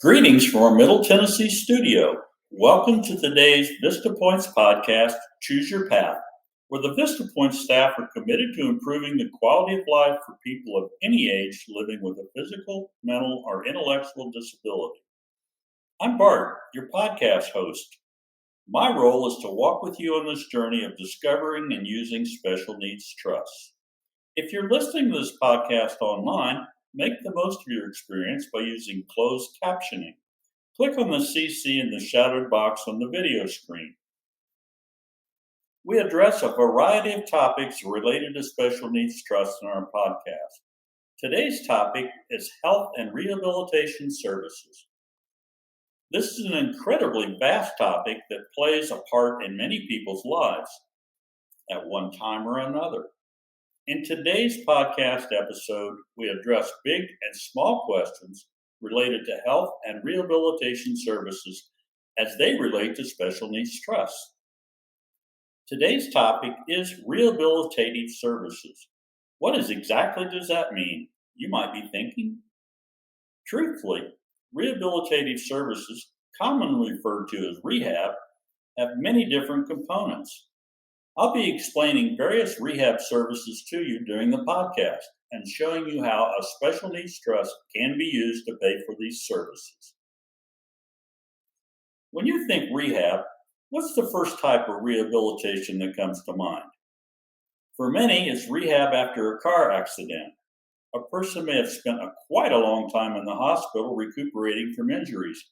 Greetings from our Middle Tennessee studio. Welcome to today's Vista Points podcast, Choose Your Path, where the Vista Points staff are committed to improving the quality of life for people of any age living with a physical, mental, or intellectual disability. I'm Bart, your podcast host. My role is to walk with you on this journey of discovering and using special needs trusts. If you're listening to this podcast online, make the most of your experience by using closed captioning. Click on the CC in the shadowed box on the video screen. We address a variety of topics related to special needs trusts in our podcast. Today's topic is health and rehabilitation services. This is an incredibly vast topic that plays a part in many people's lives at one time or another. In today's podcast episode, we address big and small questions related to health and rehabilitation services as they relate to special needs trusts. Today's topic is rehabilitative services. What exactly does that mean? You might be thinking. Truthfully, rehabilitative services, commonly referred to as rehab, have many different components. I'll be explaining various rehab services to you during the podcast and showing you how a special needs trust can be used to pay for these services. When you think rehab, what's the first type of rehabilitation that comes to mind? For many, it's rehab after a car accident. A person may have spent quite a long time in the hospital recuperating from injuries.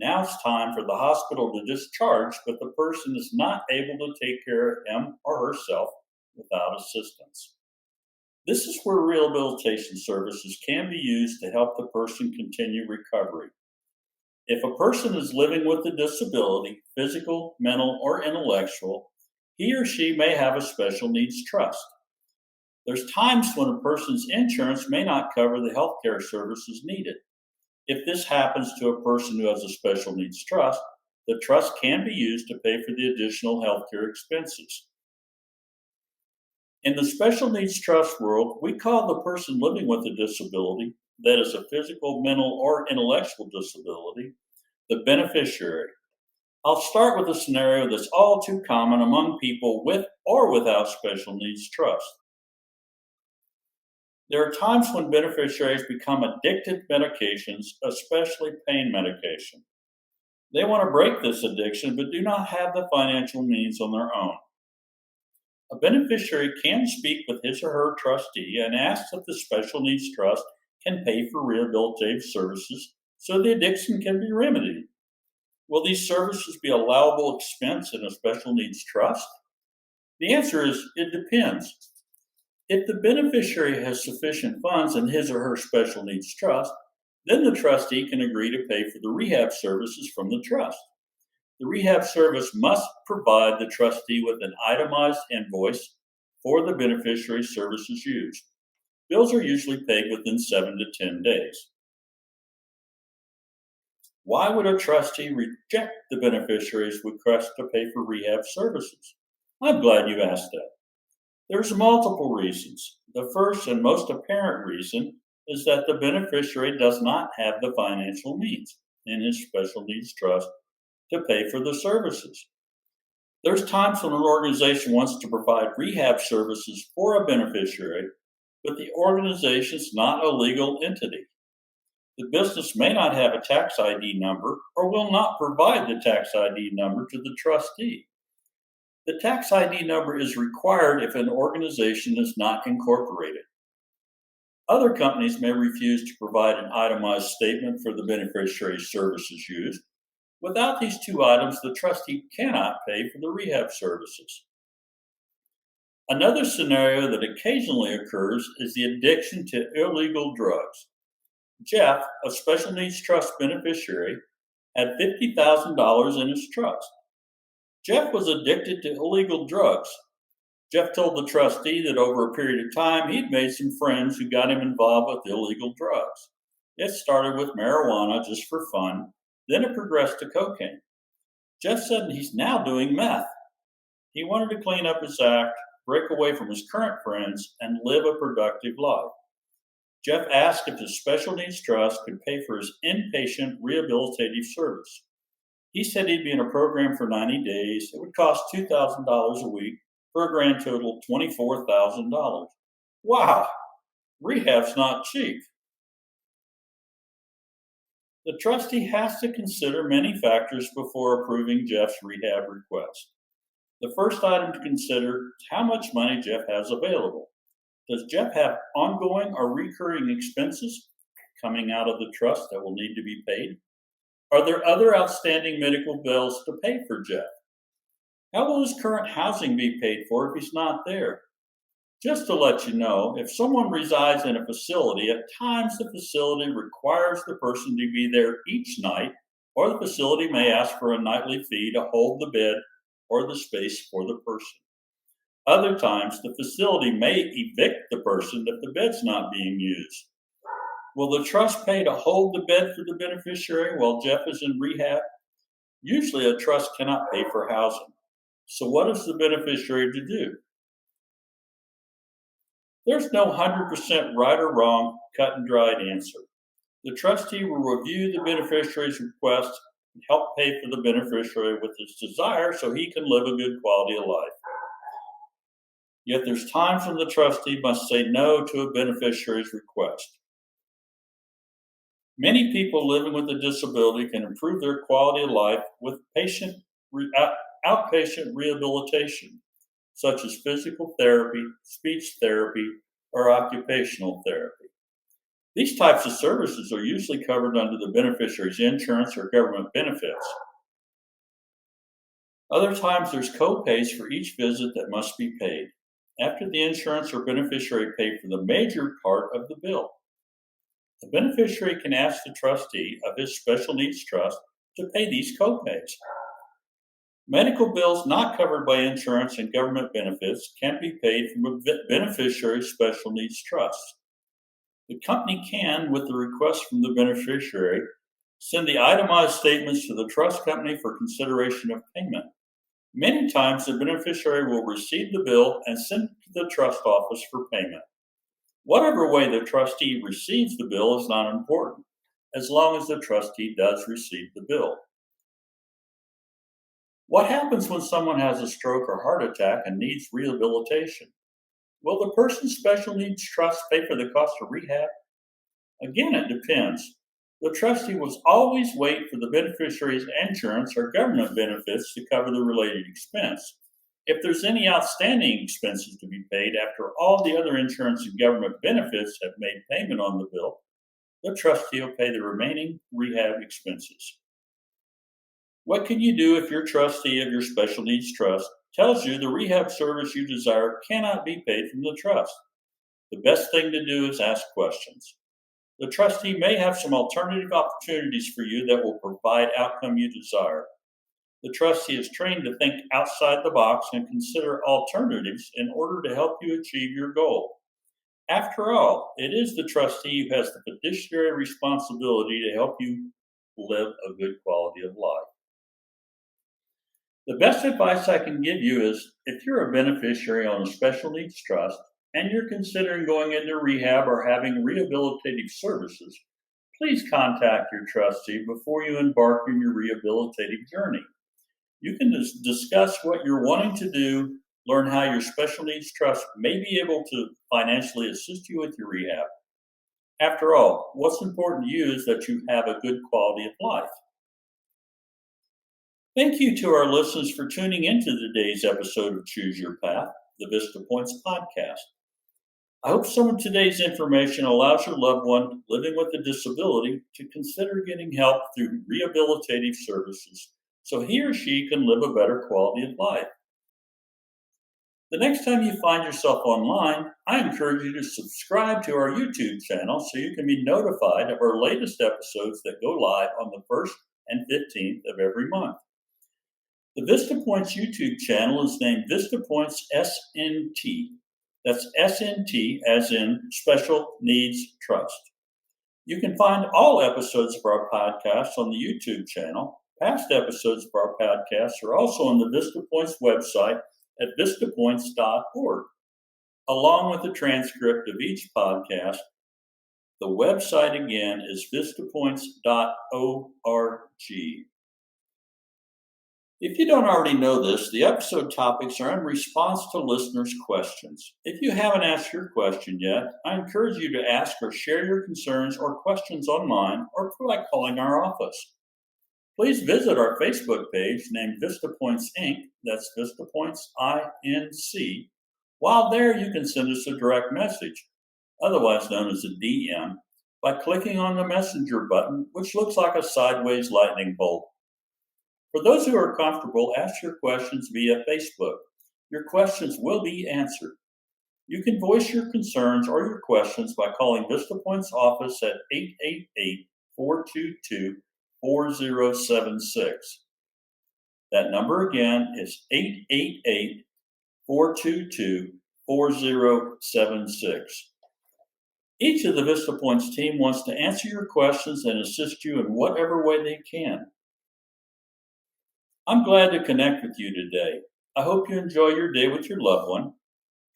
Now it's time for the hospital to discharge, but the person is not able to take care of him or herself without assistance. This is where rehabilitation services can be used to help the person continue recovery. If a person is living with a disability, physical, mental, or intellectual, he or she may have a special needs trust. There's times when a person's insurance may not cover the health care services needed. If this happens to a person who has a special needs trust, the trust can be used to pay for the additional healthcare expenses. In the special needs trust world, we call the person living with a disability, that is a physical, mental, or intellectual disability, the beneficiary. I'll start with a scenario that's all too common among people with or without special needs trust. There are times when beneficiaries become addicted to medications, especially pain medication. They want to break this addiction but do not have the financial means on their own. A beneficiary can speak with his or her trustee and ask if the special needs trust can pay for rehabilitative services so the addiction can be remedied. Will these services be a allowable expense in a special needs trust? The answer is it depends. If the beneficiary has sufficient funds in his or her special needs trust, then the trustee can agree to pay for the rehab services from the trust. The rehab service must provide the trustee with an itemized invoice for the beneficiary services used. Bills are usually paid within 7 to 10 days. Why would a trustee reject the beneficiary's request to pay for rehab services? I'm glad you asked that. There's multiple reasons. The first and most apparent reason is that the beneficiary does not have the financial means in his special needs trust to pay for the services. There's times when an organization wants to provide rehab services for a beneficiary, but the organization is not a legal entity. The business may not have a tax ID number or will not provide the tax ID number to the trustee. The tax ID number is required if an organization is not incorporated. Other companies may refuse to provide an itemized statement for the beneficiary's services used. Without these two items, the trustee cannot pay for the rehab services. Another scenario that occasionally occurs is the addiction to illegal drugs. Jeff, a special needs trust beneficiary, had $50,000 in his trust. Jeff was addicted to illegal drugs. Jeff told the trustee that over a period of time, he'd made some friends who got him involved with illegal drugs. It started with marijuana just for fun, then it progressed to cocaine. Jeff said he's now doing meth. He wanted to clean up his act, break away from his current friends, and live a productive life. Jeff asked if his special needs trust could pay for his inpatient rehabilitative service. He said he'd be in a program for 90 days. It would cost $2,000 a week for a grand total of $24,000. Wow, rehab's not cheap. The trustee has to consider many factors before approving Jeff's rehab request. The first item to consider is how much money Jeff has available. Does Jeff have ongoing or recurring expenses coming out of the trust that will need to be paid? Are there other outstanding medical bills to pay for Jeff? How will his current housing be paid for if he's not there? Just to let you know, if someone resides in a facility, at times the facility requires the person to be there each night, or the facility may ask for a nightly fee to hold the bed or the space for the person. Other times, the facility may evict the person if the bed's not being used. Will the trust pay to hold the bed for the beneficiary while Jeff is in rehab? Usually, a trust cannot pay for housing. So what is the beneficiary to do? There's no 100% right or wrong, cut and dried answer. The trustee will review the beneficiary's request and help pay for the beneficiary with his desire so he can live a good quality of life. Yet there's times when the trustee must say no to a beneficiary's request. Many people living with a disability can improve their quality of life with outpatient rehabilitation, such as physical therapy, speech therapy, or occupational therapy. These types of services are usually covered under the beneficiary's insurance or government benefits. Other times there's co-pays for each visit that must be paid, after the insurance or beneficiary paid for the major part of the bill. The beneficiary can ask the trustee of his special needs trust to pay these co-pays. Medical bills not covered by insurance and government benefits can be paid from a beneficiary's special needs trust. The company can, with the request from the beneficiary, send the itemized statements to the trust company for consideration of payment. Many times, the beneficiary will receive the bill and send it to the trust office for payment. Whatever way the trustee receives the bill is not important, as long as the trustee does receive the bill. What happens when someone has a stroke or heart attack and needs rehabilitation? Will the person's special needs trust pay for the cost of rehab? Again, it depends. The trustee will always wait for the beneficiary's insurance or government benefits to cover the related expense. If there's any outstanding expenses to be paid after all the other insurance and government benefits have made payment on the bill, the trustee will pay the remaining rehab expenses. What can you do if your trustee of your special needs trust tells you the rehab service you desire cannot be paid from the trust? The best thing to do is ask questions. The trustee may have some alternative opportunities for you that will provide outcome you desire. The trustee is trained to think outside the box and consider alternatives in order to help you achieve your goal. After all, it is the trustee who has the fiduciary responsibility to help you live a good quality of life. The best advice I can give you is, if you're a beneficiary on a special needs trust and you're considering going into rehab or having rehabilitative services, please contact your trustee before you embark on your rehabilitative journey. You can discuss what you're wanting to do, learn how your special needs trust may be able to financially assist you with your rehab. After all, what's important to you is that you have a good quality of life. Thank you to our listeners for tuning into today's episode of Choose Your Path, the Vista Points podcast. I hope some of today's information allows your loved one living with a disability to consider getting help through rehabilitative services so he or she can live a better quality of life. The next time you find yourself online, I encourage you to subscribe to our YouTube channel so you can be notified of our latest episodes that go live on the 1st and 15th of every month. The Vista Points YouTube channel is named Vista Points SNT. That's SNT as in Special Needs Trust. You can find all episodes of our podcast on the YouTube channel. Past episodes of our podcast are also on the Vista Points website at vistapoints.org, along with a transcript of each podcast The website again is vistapoints.org. If you don't already know this, the episode topics are in response to listeners' questions. If you haven't asked your question yet, I encourage you to ask or share your concerns or questions online or by calling our office. Please visit our Facebook page named Vista Points Inc., that's Vista Points INC. While there, you can send us a direct message, otherwise known as a DM, by clicking on the messenger button, which looks like a sideways lightning bolt. For those who are comfortable, ask your questions via Facebook. Your questions will be answered. You can voice your concerns or your questions by calling Vista Points office at 888-422-4076. That number again is 888-422-4076. Each of the Vista Points team wants to answer your questions and assist you in whatever way they can. I'm glad to connect with you today. I hope you enjoy your day with your loved one.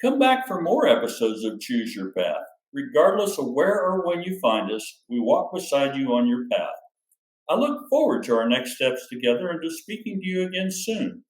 Come back for more episodes of Choose Your Path. Regardless of where or when you find us, we walk beside you on your path. I look forward to our next steps together and to speaking to you again soon.